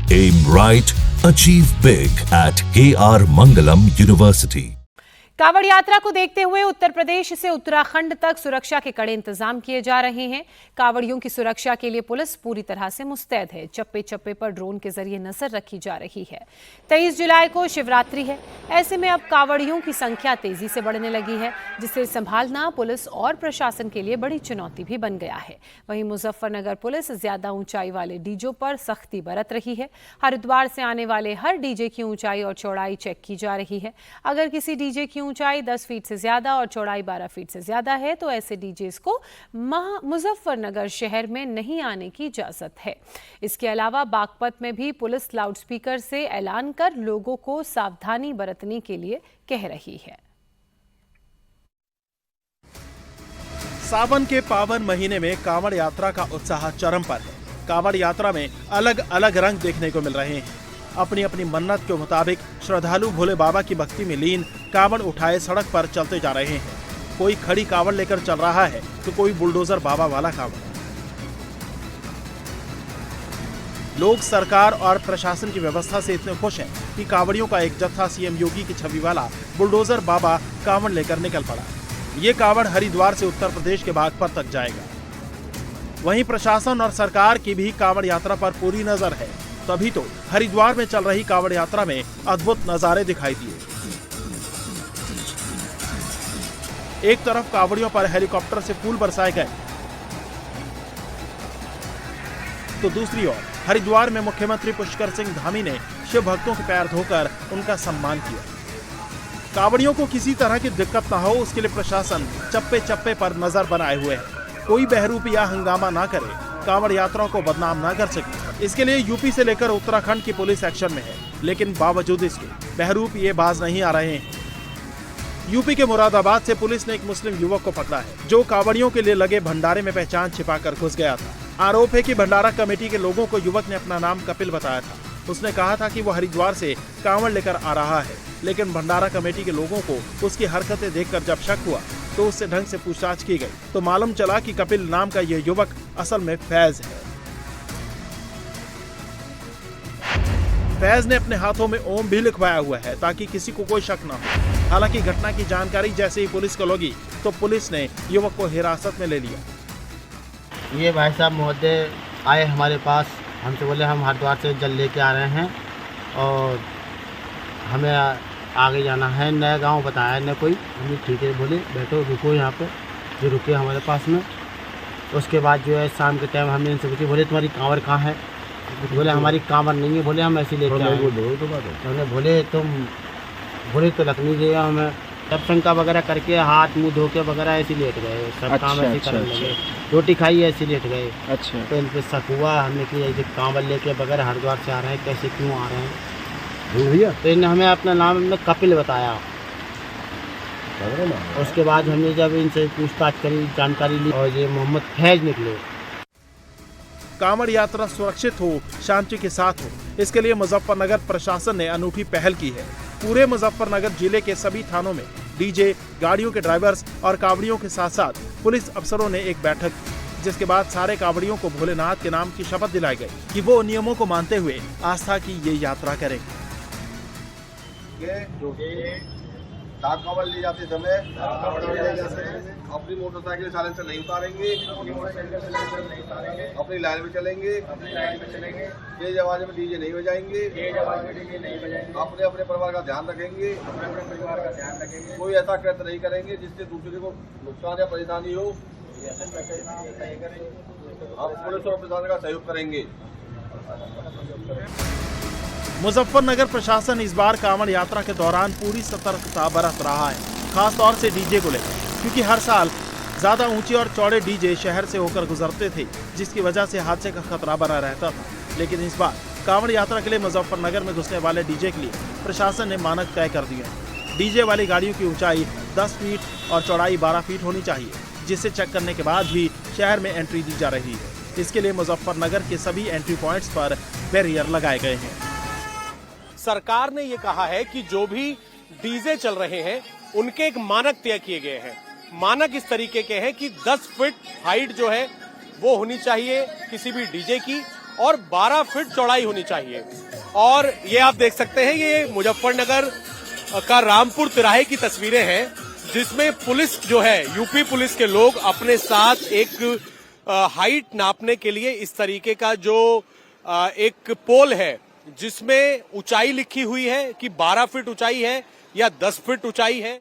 Aim right, achieve big at KR Mangalam University. Kanwar यात्रा को देखते हुए उत्तर प्रदेश से उत्तराखंड तक सुरक्षा के कड़े इंतजाम किए जा रहे हैं। कांवड़ियों की सुरक्षा के लिए पुलिस पूरी तरह से मुस्तैद है। चप्पे चप्पे पर ड्रोन के जरिए नजर रखी जा रही है। 23 जुलाई को शिवरात्रि है। ऐसे में अब कांवड़ियों की संख्या तेजी से बढ़ने लगी है, जिसे संभालना पुलिस और प्रशासन के लिए बड़ी चुनौती भी बन गया है। वहीं मुजफ्फरनगर पुलिस ज्यादा ऊंचाई वाले डीजे पर सख्ती बरत रही है। हरिद्वार से आने वाले हर डीजे की ऊंचाई और चौड़ाई चेक की जा रही है। अगर किसी डीजे की ऊंचाई 10 फीट से ज्यादा और चौड़ाई 12 फीट से ज्यादा है तो ऐसे डीजेस को मुजफ्फरनगर शहर में नहीं आने की इजाजत है। इसके अलावा बागपत में भी पुलिस लाउडस्पीकर से ऐलान कर लोगों को सावधानी बरतने के लिए कह रही है। सावन के पावन महीने में कांवड़ यात्रा का उत्साह चरम पर है। कांवड़ यात्रा में अलग अलग रंग देखने को मिल रहे हैं। अपनी अपनी मन्नत के मुताबिक श्रद्धालु भोले बाबा की भक्ति में लीन कांवड़ उठाए सड़क पर चलते जा रहे हैं। कोई खड़ी कांवड़ लेकर चल रहा है तो कोई बुलडोजर बाबा वाला कांवड़। लोग सरकार और प्रशासन की व्यवस्था से इतने खुश हैं कि कांवड़ियों का एक जत्था सीएम योगी की छवि वाला बुलडोजर बाबा कांवड़ लेकर निकल पड़ा। ये कांवड़ हरिद्वार से उत्तर प्रदेश के बागपत तक जाएगा। वहीं प्रशासन और सरकार की भी कांवड़ यात्रा पर पूरी नजर है। तभी तो हरिद्वार में चल रही कांवड़ यात्रा में अद्भुत नजारे दिखाई दिए। एक तरफ कांवड़ियों पर हेलीकॉप्टर से फूल बरसाए गए तो दूसरी ओर हरिद्वार में मुख्यमंत्री पुष्कर सिंह धामी ने शिव भक्तों के पैर धोकर उनका सम्मान किया। कांवड़ियों को किसी तरह की दिक्कत न हो, उसके लिए प्रशासन चप्पे चप्पे पर नजर बनाए हुए है। कोई बहरूपी या हंगामा ना करे, कांवड़ यात्रा को बदनाम ना कर सके। इसके लिए यूपी से लेकर उत्तराखंड की पुलिस एक्शन में है, लेकिन बावजूद इसके बहरूप ये बाज नहीं आ रहे हैं। यूपी के मुरादाबाद से पुलिस ने एक मुस्लिम युवक को पकड़ा है, जो कांवड़ियों के लिए लगे भंडारे में पहचान छिपाकर घुस गया था। आरोप है कि भंडारा कमेटी के लोगों को युवक ने अपना नाम कपिल बताया था। उसने कहा था कि वो हरिद्वार से कांवड़ लेकर आ रहा है, लेकिन भंडारा कमेटी के लोगों को उसकी हरकतें देखकर जब शक हुआ तो उससे ढंग से पूछताछ की गई तो मालूम चला कि कपिल नाम का यह युवक असल में फैज है। फैज ने अपने हाथों में ओम भी लिखवाया हुआ है ताकि किसी को कोई शक न हो। हालांकि घटना की जानकारी जैसे ही पुलिस को लगी तो पुलिस ने युवक को हिरासत में ले लिया। ये भाई साहब महोदय आए हमारे पास, हमसे बोले हम हरिद्वार से जल लेके आ रहे हैं और हमें आगे जाना है। नया गांव बताया न कोई। हमने ठीक है बोले बैठो रुको यहाँ पे, जो रुके हमारे पास में। उसके बाद जो है शाम के टाइम हमने इनसे पूछी, बोले तुम्हारी कांवर कहाँ है? बोले हमारी कांवर नहीं है। बोले हम ऐसे लेके आए। हमने बोले तुम बोले तो लखनी गया हमें। तब शंका वगैरह करके हाथ मुंह धो के वगैरह ऐसे लेट गए। सब काम ऐसे करने लगे। रोटी खाई ऐसे लेट गए। अच्छा। तो इन पर शक हुआ हमने कि ऐसे कांवर लेके वगैरह हरिद्वार से आ रहे हैं, कैसे क्यों आ रहे हैं भैया? तो इन्हें हमें अपना नाम हमने कपिल बताया। उसके बाद हमने जब इनसे पूछताछ करी, जानकारी ली और ये मोहम्मद फैज निकले। कांवड़ यात्रा सुरक्षित हो, शांति के साथ हो, इसके लिए मुजफ्फरनगर प्रशासन ने अनूठी पहल की है। पूरे मुजफ्फरनगर जिले के सभी थानों में डीजे, गाड़ियों के ड्राइवर्स और कांवड़ियों के साथ साथ पुलिस अफसरों ने एक बैठक की, जिसके बाद सारे कांवड़ियों को भोलेनाथ के नाम की शपथ दिलाई गई कि वो नियमों को मानते हुए आस्था की ये यात्रा करेंगे। कांवड़ ले जाते समय अपनी मोटरसाइकिल साइलेंसर नहीं उतारेंगे, अपनी लाइन में चलेंगे, तेज आवाज में डीजे नहीं बजाएंगे, अपने अपने परिवार का ध्यान रखेंगे, कोई ऐसा कृत्य नहीं करेंगे जिससे दूसरे को नुकसान या परेशानी हो। आप पुलिस और प्रशासन का सहयोग करेंगे। मुजफ्फरनगर प्रशासन इस बार कांवड़ यात्रा के दौरान पूरी सतर्कता बरत रहा है, खास तौर से डीजे को लेकर, क्योंकि हर साल ज्यादा ऊंचे और चौड़े डीजे शहर से होकर गुजरते थे, जिसकी वजह से हादसे का खतरा बना रहता था। लेकिन इस बार कांवड़ यात्रा के लिए मुजफ्फरनगर में घुसने वाले डीजे के लिए प्रशासन ने मानक तय कर दिए हैं। डीजे वाली गाड़ियों की ऊंचाई 10 फीट और चौड़ाई 12 फीट होनी चाहिए, जिसे चेक करने के बाद भी शहर में एंट्री दी जा रही है। इसके लिए मुजफ्फरनगर के सभी एंट्री पॉइंट्स पर बैरियर लगाए गए हैं। सरकार ने ये कहा है कि जो भी डीजे चल रहे हैं उनके एक मानक तय किए गए हैं। मानक इस तरीके के हैं कि 10 फीट हाइट जो है वो होनी चाहिए किसी भी डीजे की, और 12 फीट चौड़ाई होनी चाहिए। और ये आप देख सकते हैं, ये मुजफ्फरनगर का रामपुर तिराहे की तस्वीरें हैं, जिसमें पुलिस जो है, यूपी पुलिस के लोग अपने साथ एक हाइट नापने के लिए इस तरीके का जो एक पोल है, जिसमें ऊंचाई लिखी हुई है कि 12 फीट ऊंचाई है या 10 फीट ऊंचाई है।